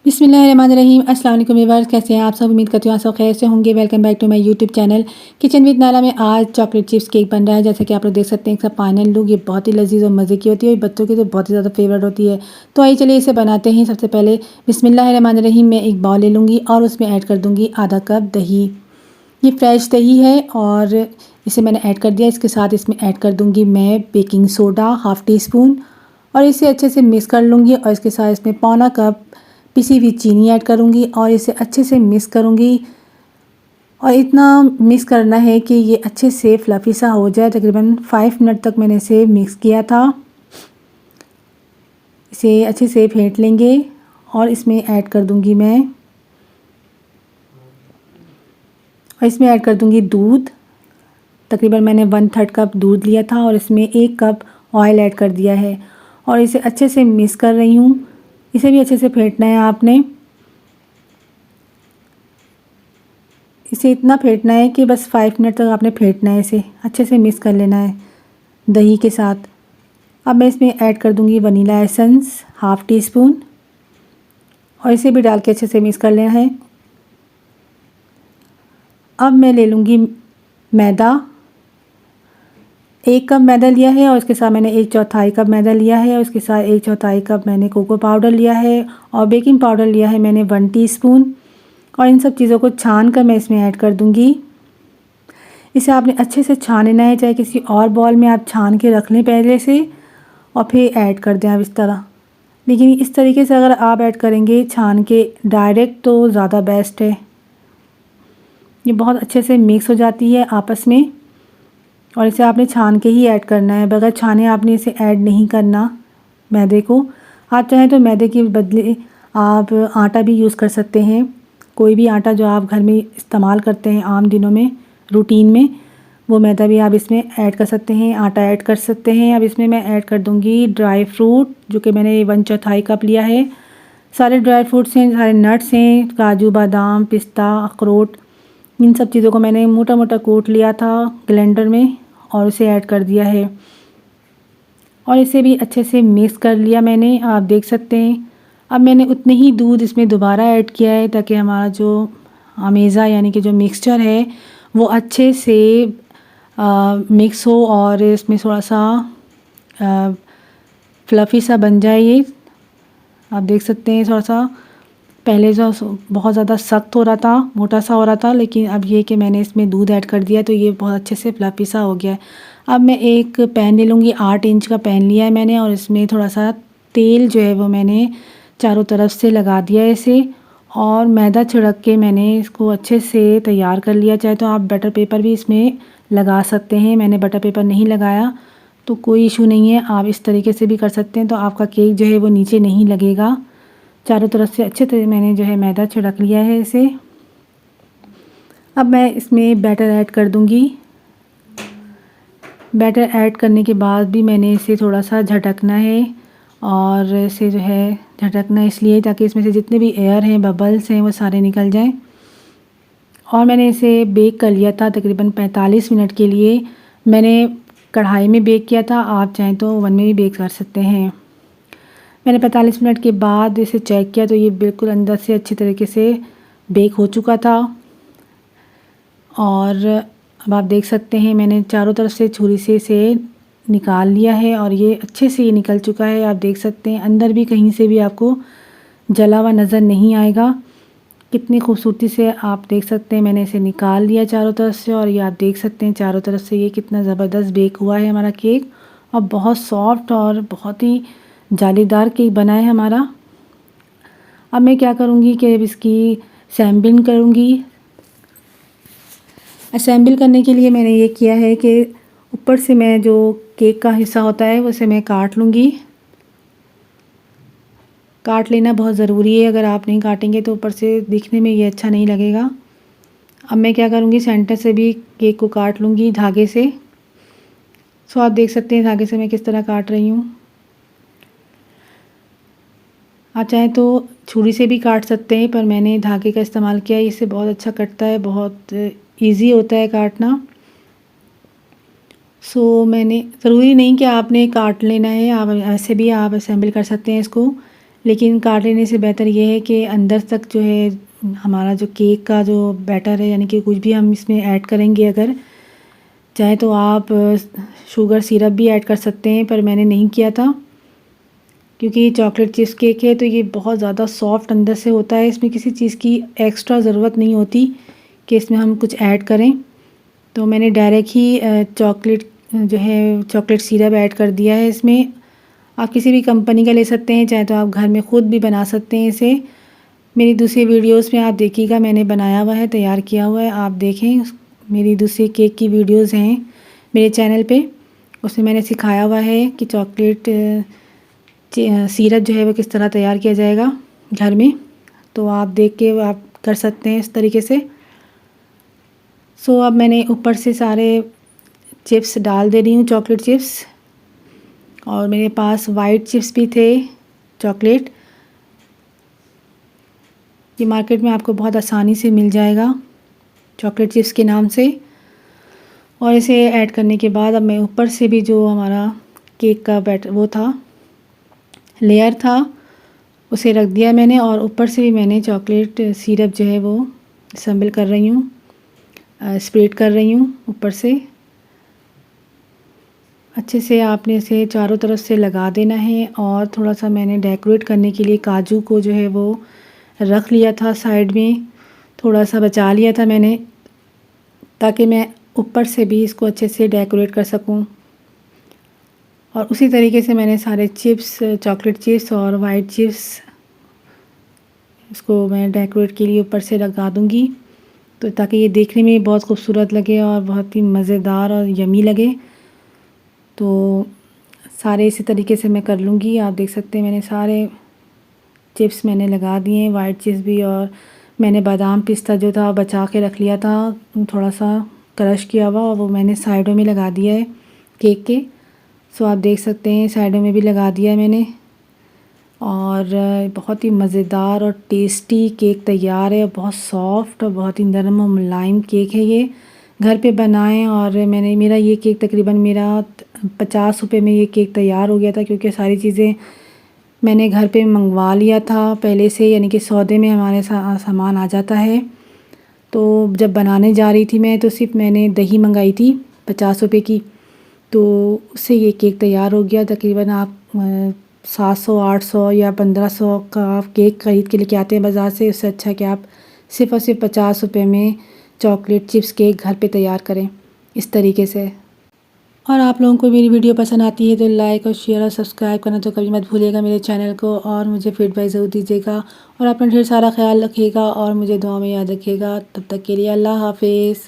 बिस्मिल्लाहिर्रहमानिर्रहीम। अस्सलाम वालेकुम व्यूअर्स, कैसे हैं आप सब? उम्मीद करती हूँ आप सब खैर से होंगे। Welcome back to my YouTube channel kitchen with Nala में आज चॉकलेट चिप्स केक बन रहा है। जैसे कि आप लोग देख सकते हैं, इसका फाइनल लुक ये बहुत ही लजीज और मज़े की होती है, बच्चों की तो बहुत ही ज़्यादा फेवरेट होती है। तो आइए चलिए इसे बनाते हैं। सबसे पहले बिस्मिल्लाहिर्रहमानिर्रहीम मैं एक बाउल ले लूँगी और उसमें ऐड कर दूँगी आधा कप दही। ये फ्रेश दही है और इसे मैंने ऐड कर दिया। इसके साथ इसमें ऐड कर दूँगी मैं baking soda half tea spoon और इसे अच्छे से मिक्स कर लूँगी। और इसके साथ इसमें पौना कप पिसी हुई चीनी ऐड करूँगी और इसे अच्छे से मिक्स करूँगी। और इतना मिक्स करना है कि ये अच्छे से फ्लफ़ी सा हो जाए। तकरीबन 5 मिनट तक मैंने इसे मिक्स किया था। इसे अच्छे से फेंट लेंगे और इसमें ऐड कर दूँगी मैं, और इसमें ऐड कर दूँगी दूध। तकरीबन मैंने 1/3 कप दूध लिया था और इसमें 1 कप ऑयल ऐड कर दिया है और इसे अच्छे से मिक्स कर रही हूँ। इसे भी अच्छे से फेंटना है आपने। इसे इतना फेंटना है कि बस 5 मिनट तक आपने फेंटना है, इसे अच्छे से मिक्स कर लेना है दही के साथ। अब मैं इसमें ऐड कर दूँगी vanilla essence half tea spoon और इसे भी डाल के अच्छे से मिक्स कर लेना है। अब मैं ले लूँगी मैदा। 1 कप मैदा लिया है और इसके साथ मैंने 1/4 कप मैदा लिया है और इसके साथ 1/4 कप मैंने कोको पाउडर लिया है और बेकिंग पाउडर लिया है मैंने 1 टीस्पून। और इन सब चीज़ों को छान कर मैं इसमें ऐड कर दूँगी। इसे आपने अच्छे से छान लेना है, चाहे किसी और बॉल में आप छान के रख लें पहले से और फिर ऐड कर दें आप इस तरह। लेकिन इस तरीके से अगर आप ऐड करेंगे छान के डायरेक्ट तो ज़्यादा बेस्ट है। ये बहुत अच्छे से मिक्स हो जाती है आपस में और इसे आपने छान के ही ऐड करना है, बगैर छाने आपने इसे ऐड नहीं करना मैदे को। आप चाहें तो मैदे के बदले आप आटा भी यूज़ कर सकते हैं। कोई भी आटा जो आप घर में इस्तेमाल करते हैं आम दिनों में रूटीन में, वो मैदा भी आप इसमें ऐड कर सकते हैं, आटा ऐड कर सकते हैं। अब इसमें मैं ऐड कर दूँगी ड्राई फ्रूट, जो कि मैंने 1/4 कप लिया है। सारे ड्राई फ्रूट्स हैं, सारे नट्स हैं, काजू बादाम पिस्ता अखरोट, इन सब चीज़ों को मैंने मोटा मोटा कूट लिया था ब्लेंडर में और उसे ऐड कर दिया है और इसे भी अच्छे से मिक्स कर लिया मैंने, आप देख सकते हैं। अब मैंने उतने ही दूध इसमें दोबारा ऐड किया है ताकि हमारा जो अमेज़ा यानी कि जो मिक्सचर है वो अच्छे से मिक्स हो और इसमें थोड़ा सा फ्लफ़ी सा बन जाए। ये आप देख सकते हैं, थोड़ा सा पहले जो बहुत ज़्यादा सख्त हो रहा था, मोटा सा हो रहा था, लेकिन अब ये कि मैंने इसमें दूध ऐड कर दिया तो ये बहुत अच्छे से फ्लफ़ी सा हो गया है। अब मैं एक पैन ले लूँगी, 8 इंच का पैन लिया है मैंने और इसमें थोड़ा सा तेल जो है वो मैंने चारों तरफ से लगा दिया है इसे और मैदा छिड़क के मैंने इसको अच्छे से तैयार कर लिया। चाहे तो आप बटर पेपर भी इसमें लगा सकते हैं, मैंने बटर पेपर नहीं लगाया तो कोई इशू नहीं है, आप इस तरीके से भी कर सकते हैं। तो आपका केक जो है वो नीचे नहीं लगेगा। चारों तरफ से अच्छे तरह मैंने जो है मैदा छिड़क लिया है इसे। अब मैं इसमें बैटर ऐड कर दूंगी। बैटर ऐड करने के बाद भी मैंने इसे थोड़ा सा झटकना है और इसे जो है झटकना इसलिए ताकि इसमें से जितने भी एयर हैं, बबल्स हैं, वो सारे निकल जाएं। और मैंने इसे बेक कर लिया था तकरीबन 45 मिनट के लिए। मैंने कढ़ाई में बेक किया था, आप चाहें तो ओवन में भी बेक कर सकते हैं। मैंने 45 मिनट के बाद इसे चेक किया तो ये बिल्कुल अंदर से अच्छी तरीके से बेक हो चुका था। और अब आप देख सकते हैं मैंने चारों तरफ से छुरी से इसे निकाल लिया है और ये अच्छे से ये निकल चुका है। आप देख सकते हैं अंदर भी कहीं से भी आपको जला हुआ नज़र नहीं आएगा। कितनी खूबसूरती से आप देख सकते हैं मैंने इसे निकाल लिया चारों तरफ से और ये आप देख सकते हैं चारों तरफ से ये कितना ज़बरदस्त बेक हुआ है हमारा केक और बहुत सॉफ्ट और बहुत ही जालीदार केक बना है हमारा। अब मैं क्या करूँगी कि अब इसकी सैम्पलिंग करूँगी। असेंबल करने के लिए मैंने ये किया है कि ऊपर से मैं जो केक का हिस्सा होता है उसे मैं काट लूँगी। काट लेना बहुत ज़रूरी है, अगर आप नहीं काटेंगे तो ऊपर से दिखने में ये अच्छा नहीं लगेगा। अब मैं क्या करूँगी, सेंटर से भी केक को काट लूँगी धागे से। सो आप देख सकते हैं धागे से मैं किस तरह काट रही हूँ। आप चाहें तो छुरी से भी काट सकते हैं, पर मैंने धागे का इस्तेमाल किया है, इससे बहुत अच्छा कटता है, बहुत इजी होता है काटना। मैंने ज़रूरी नहीं कि आपने काट लेना है, आप ऐसे भी आप असेंबल कर सकते हैं इसको। लेकिन काट लेने से बेहतर ये है कि अंदर तक जो है हमारा जो केक का जो बैटर है, यानी कि कुछ भी हम इसमें ऐड करेंगे, अगर चाहे तो आप शुगर सिरप भी ऐड कर सकते हैं, पर मैंने नहीं किया था क्योंकि ये चॉकलेट चिप्स केक है तो ये बहुत ज़्यादा सॉफ्ट अंदर से होता है। इसमें किसी चीज़ की एक्स्ट्रा ज़रूरत नहीं होती कि इसमें हम कुछ ऐड करें। तो मैंने डायरेक्ट ही चॉकलेट जो है चॉकलेट सिरप ऐड कर दिया है इसमें। आप किसी भी कंपनी का ले सकते हैं, चाहे तो आप घर में ख़ुद भी बना सकते हैं इसे। मेरी दूसरी वीडियोस में आप देखिएगा, मैंने बनाया हुआ है, तैयार किया हुआ है, आप देखें। मेरी दूसरी केक की वीडियोस हैं मेरे चैनल पे, उसमें मैंने सिखाया हुआ है कि चॉकलेट सिरप जो है वो किस तरह तैयार किया जाएगा घर में। तो आप देख के आप कर सकते हैं इस तरीके से। सो अब मैंने ऊपर से सारे चिप्स डाल दे रही हूँ, चॉकलेट चिप्स। और मेरे पास वाइट चिप्स भी थे चॉकलेट, ये मार्केट में आपको बहुत आसानी से मिल जाएगा चॉकलेट चिप्स के नाम से। और इसे ऐड करने के बाद अब मैं ऊपर से भी जो हमारा केक का बैटर वो था, लेयर था, उसे रख दिया मैंने। और ऊपर से भी मैंने चॉकलेट सिरप जो है वो असेंबल कर रही हूँ, स्प्रेड कर रही हूँ ऊपर से। अच्छे से आपने इसे चारों तरफ से लगा देना है। और थोड़ा सा मैंने डेकोरेट करने के लिए काजू को जो है वो रख लिया था साइड में, थोड़ा सा बचा लिया था मैंने, ताकि मैं ऊपर से भी इसको अच्छे से डेकोरेट कर सकूं। और उसी तरीके से मैंने सारे चिप्स, चॉकलेट चिप्स और वाइट चिप्स, इसको मैं डेकोरेट के लिए ऊपर से लगा दूंगी, तो ताकि ये देखने में बहुत खूबसूरत लगे और बहुत ही मज़ेदार और यमी लगे। तो सारे इसी तरीके से मैं कर लूँगी। आप देख सकते हैं मैंने सारे चिप्स मैंने लगा दिए, वाइट चिप्स भी। और मैंने बादाम पिस्ता जो था बचा के रख लिया था, थोड़ा सा क्रश किया हुआ, और वो मैंने साइडों में लगा दिया है केक के। सो आप देख सकते हैं साइडों में भी लगा दिया है मैंने। और बहुत ही मज़ेदार और टेस्टी केक तैयार है, बहुत सॉफ्ट और बहुत ही नरम और मुलायम केक है ये। घर पे बनाएं। और मेरा ये केक तकरीबन मेरा 50 रुपये में ये केक तैयार हो गया था, क्योंकि सारी चीज़ें मैंने घर पे मंगवा लिया था पहले से, यानी कि सौदे में हमारे सामान आ जाता है। तो जब बनाने जा रही थी मैं, तो सिर्फ मैंने दही मंगाई थी 50 रुपये की, तो उससे ये केक तैयार हो गया। तकरीबन आप 700, 800 या 1500 का आप केक ख़रीद के लेके आते हैं बाज़ार से, उससे अच्छा कि आप सिर्फ़ और सिर्फ 50 रुपये में चॉकलेट चिप्स केक घर पे तैयार करें इस तरीके से। और आप लोगों को मेरी वीडियो पसंद आती है तो लाइक और शेयर और सब्सक्राइब करना तो कभी मत भूलिएगा मेरे चैनल को, और मुझे फीडबैक ज़रूर दीजिएगा। और अपना ढेर सारा ख्याल रखिएगा और मुझे दुआ में याद रखिएगा। तब तक के लिए अल्लाह हाफिज़।